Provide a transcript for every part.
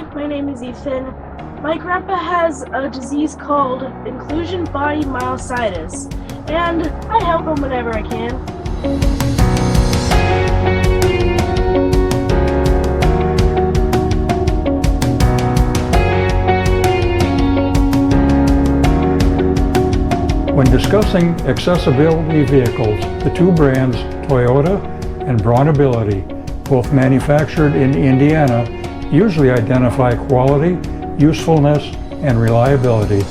Hi, my name is Ethan. My grandpa has a disease called Inclusion Body Myositis, and I help him whenever I can. When discussing accessibility vehicles, the two brands Toyota and BraunAbility, both manufactured in Indiana, usually identify quality, usefulness, and reliability.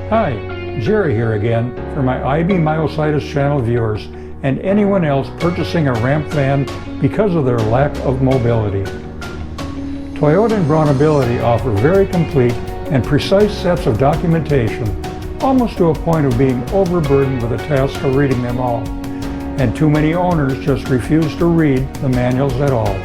Hi, Jerry here again for my IB Myositis channel viewers and anyone else purchasing a ramp van because of their lack of mobility. Toyota and BraunAbility offer very complete and precise sets of documentation, almost to a point of being overburdened with the task of reading them all, and too many owners just refuse to read the manuals at all.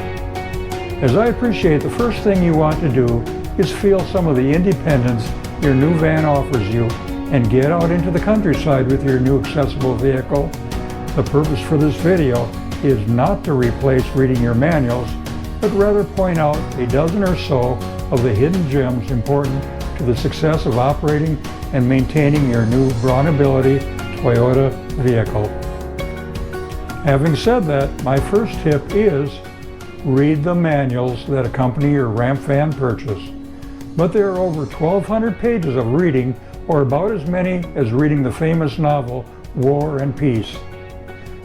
As I appreciate, the first thing you want to do is feel some of the independence your new van offers you and get out into the countryside with your new accessible vehicle. The purpose for this video is not to replace reading your manuals, but rather point out a dozen or so of the hidden gems important to the success of operating and maintaining your new BraunAbility-Toyota vehicle. Having said that, my first tip is read the manuals that accompany your ramp van purchase. But there are over 1,200 pages of reading, or about as many as reading the famous novel War and Peace.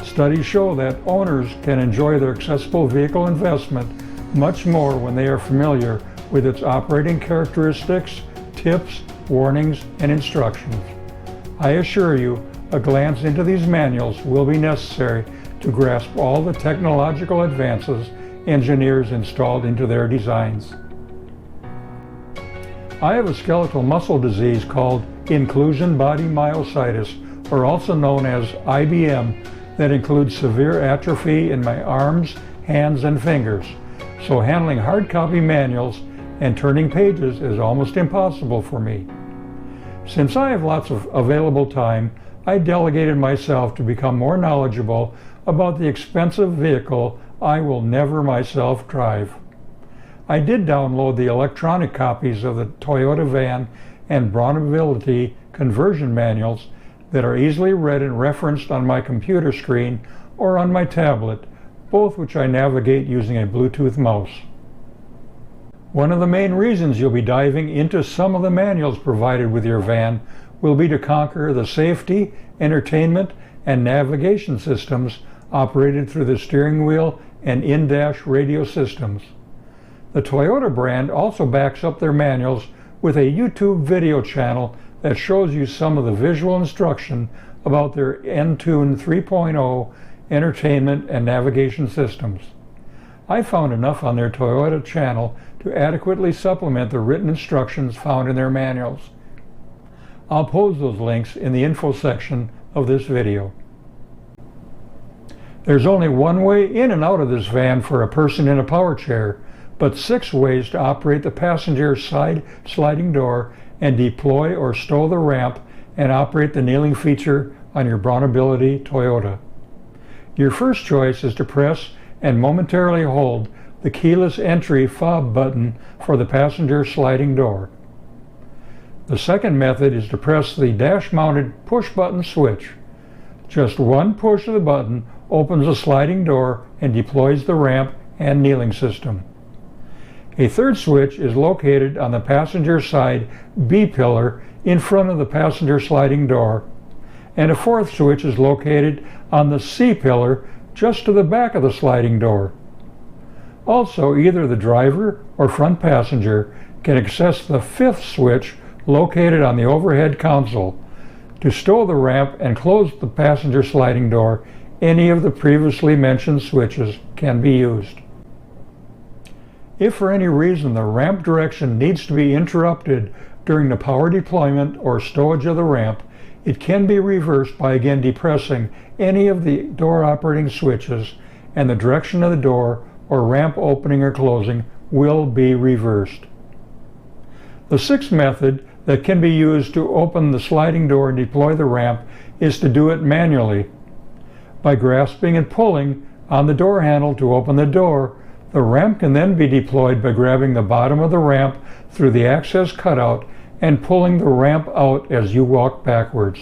Studies show that owners can enjoy their accessible vehicle investment much more when they are familiar with its operating characteristics, tips, warnings, and instructions. I assure you, a glance into these manuals will be necessary to grasp all the technological advances engineers installed into their designs. I have a skeletal muscle disease called Inclusion Body Myositis, or also known as IBM, that includes severe atrophy in my arms, hands, and fingers, so handling hard copy manuals and turning pages is almost impossible for me. Since I have lots of available time, I delegated myself to become more knowledgeable about the expensive vehicle I will never myself drive. I did download the electronic copies of the Toyota van and BraunAbility conversion manuals that are easily read and referenced on my computer screen or on my tablet, both which I navigate using a Bluetooth mouse. One of the main reasons you'll be diving into some of the manuals provided with your van will be to conquer the safety, entertainment, and navigation systems operated through the steering wheel and in-dash radio systems. The Toyota brand also backs up their manuals with a YouTube video channel that shows you some of the visual instruction about their Entune 3.0 entertainment and navigation systems. I found enough on their Toyota channel to adequately supplement the written instructions found in their manuals. I'll post those links in the info section of this video. There's only one way in and out of this van for a person in a power chair, but 6 ways to operate the passenger side sliding door and deploy or stow the ramp and operate the kneeling feature on your BraunAbility Toyota. Your first choice is to press and momentarily hold the keyless entry fob button for the passenger sliding door. The second method is to press the dash-mounted push-button switch. Just one push of the button opens the sliding door and deploys the ramp and kneeling system. A third switch is located on the passenger side B-pillar in front of the passenger sliding door, and a fourth switch is located on the C-pillar just to the back of the sliding door. Also, either the driver or front passenger can access the fifth switch located on the overhead console. To stow the ramp and close the passenger sliding door, any of the previously mentioned switches can be used. If for any reason the ramp direction needs to be interrupted during the power deployment or stowage of the ramp, it can be reversed by again depressing any of the door operating switches, and the direction of the door or ramp opening or closing will be reversed. The sixth method that can be used to open the sliding door and deploy the ramp is to do it manually. By grasping and pulling on the door handle to open the door, The ramp can then be deployed by grabbing the bottom of the ramp through the access cutout and pulling the ramp out as you walk backwards.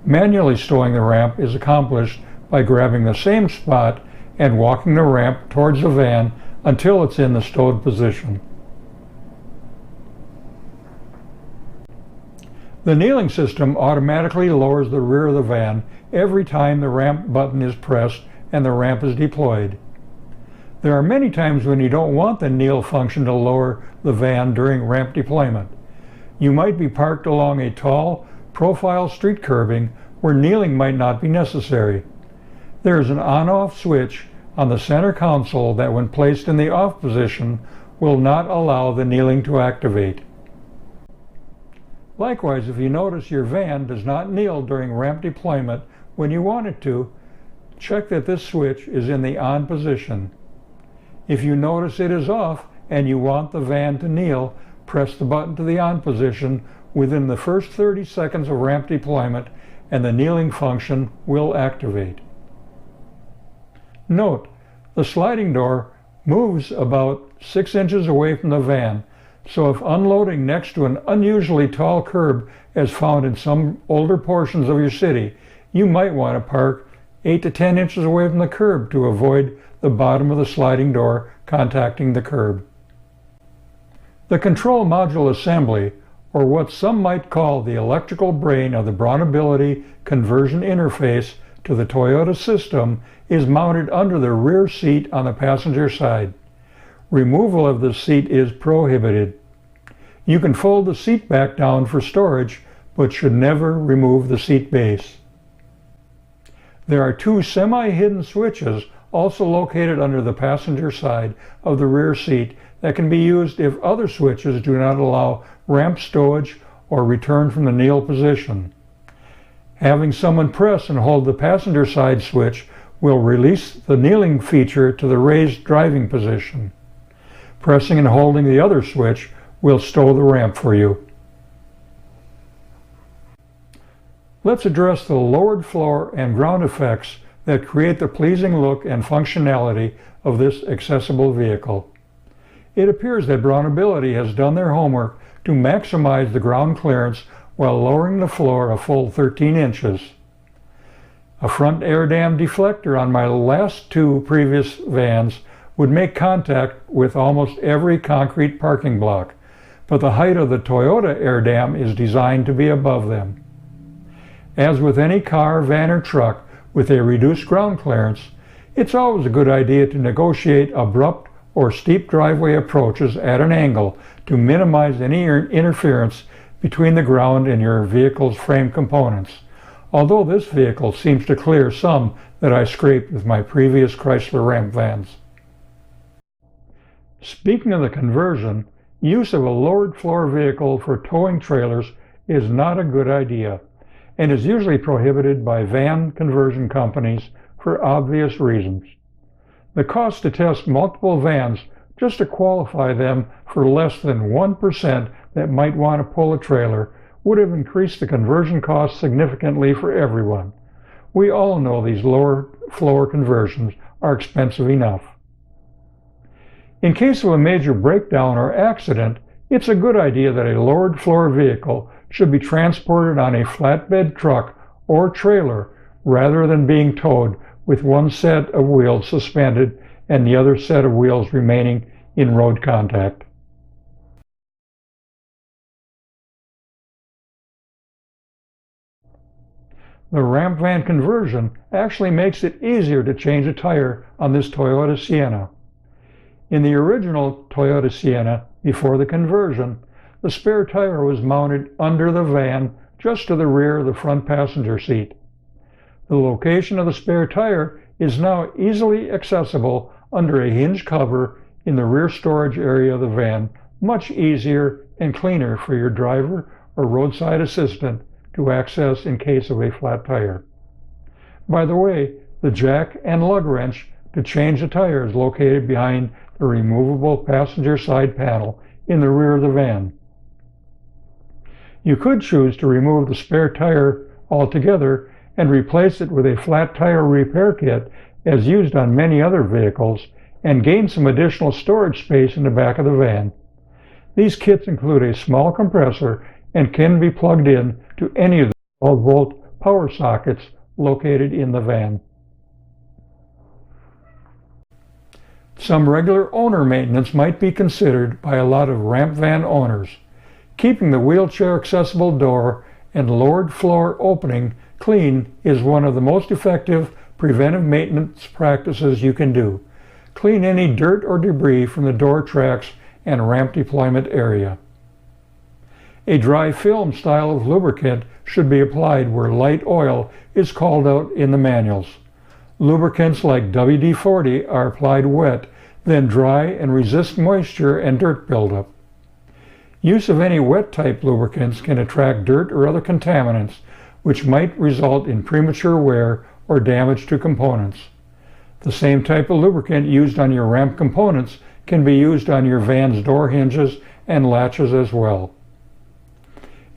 Manually stowing the ramp is accomplished by grabbing the same spot and walking the ramp towards the van until it's in the stowed position. The kneeling system automatically lowers the rear of the van every time the ramp button is pressed and the ramp is deployed. There are many times when you don't want the kneel function to lower the van during ramp deployment. You might be parked along a tall, profile street curbing where kneeling might not be necessary. There is an on-off switch on the center console that, when placed in the off position, will not allow the kneeling to activate. Likewise, if you notice your van does not kneel during ramp deployment when you want it to, check that this switch is in the on position. If you notice it is off and you want the van to kneel, press the button to the on position within the first 30 seconds of ramp deployment and the kneeling function will activate. Note, the sliding door moves about 6 inches away from the van, so if unloading next to an unusually tall curb as found in some older portions of your city, you might want to park 8 to 10 inches away from the curb to avoid the bottom of the sliding door contacting the curb. The control module assembly, or what some might call the electrical brain of the BraunAbility conversion interface to the Toyota system, is mounted under the rear seat on the passenger side. Removal of the seat is prohibited. You can fold the seat back down for storage, but should never remove the seat base. There are two semi-hidden switches also located under the passenger side of the rear seat that can be used if other switches do not allow ramp stowage or return from the kneel position. Having someone press and hold the passenger side switch will release the kneeling feature to the raised driving position. Pressing and holding the other switch will stow the ramp for you. Let's address the lowered floor and ground effects that create the pleasing look and functionality of this accessible vehicle. It appears that BraunAbility has done their homework to maximize the ground clearance while lowering the floor a full 13 inches. A front air dam deflector on my last two previous vans would make contact with almost every concrete parking block, but the height of the Toyota air dam is designed to be above them. As with any car, van, or truck with a reduced ground clearance, it's always a good idea to negotiate abrupt or steep driveway approaches at an angle to minimize any interference between the ground and your vehicle's frame components, although this vehicle seems to clear some that I scraped with my previous Chrysler Ram vans. Speaking of the conversion, use of a lowered floor vehicle for towing trailers is not a good idea and is usually prohibited by van conversion companies for obvious reasons. The cost to test multiple vans just to qualify them for less than 1% that might want to pull a trailer would have increased the conversion cost significantly for everyone. We all know these lower floor conversions are expensive enough. In case of a major breakdown or accident, it's a good idea that a lowered floor vehicle should be transported on a flatbed truck or trailer rather than being towed with one set of wheels suspended and the other set of wheels remaining in road contact. The ramp van conversion actually makes it easier to change a tire on this Toyota Sienna. In the original Toyota Sienna, before the conversion, the spare tire was mounted under the van just to the rear of the front passenger seat. The location of the spare tire is now easily accessible under a hinge cover in the rear storage area of the van, much easier and cleaner for your driver or roadside assistant to access in case of a flat tire. By the way, the jack and lug wrench to change the tire is located behind the removable passenger side panel in the rear of the van. You could choose to remove the spare tire altogether and replace it with a flat tire repair kit as used on many other vehicles, and gain some additional storage space in the back of the van. These kits include a small compressor and can be plugged in to any of the 12-volt power sockets located in the van. Some regular owner maintenance might be considered by a lot of ramp van owners. Keeping the wheelchair accessible door and lowered floor opening clean is one of the most effective preventive maintenance practices you can do. Clean any dirt or debris from the door tracks and ramp deployment area. A dry film style of lubricant should be applied where light oil is called out in the manuals. Lubricants like WD-40 are applied wet, then dry and resist moisture and dirt buildup. Use of any wet type lubricants can attract dirt or other contaminants, which might result in premature wear or damage to components. The same type of lubricant used on your ramp components can be used on your van's door hinges and latches as well.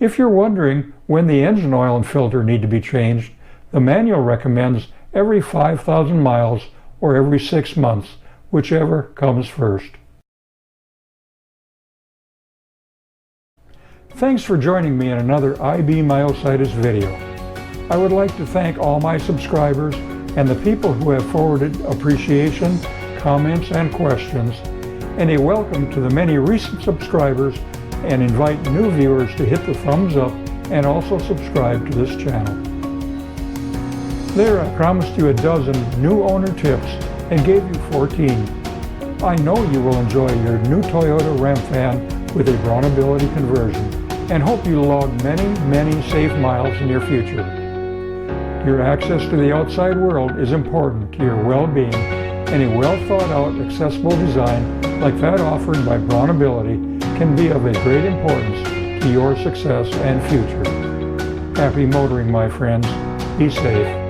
If you're wondering when the engine oil and filter need to be changed, the manual recommends every 5,000 miles or every 6 months, whichever comes first. Thanks for joining me in another IB Myositis video. I would like to thank all my subscribers and the people who have forwarded appreciation, comments, and questions, and a welcome to the many recent subscribers, and invite new viewers to hit the thumbs up and also subscribe to this channel. There I promised you a dozen new owner tips and gave you 14. I know you will enjoy your new Toyota ramp van with a BraunAbility conversion, and hope you log many safe miles in your future. Your access to the outside world is important to your well-being, and a well-thought-out, accessible design like that offered by BraunAbility can be of a great importance to your success and future. Happy motoring, my friends. Be safe.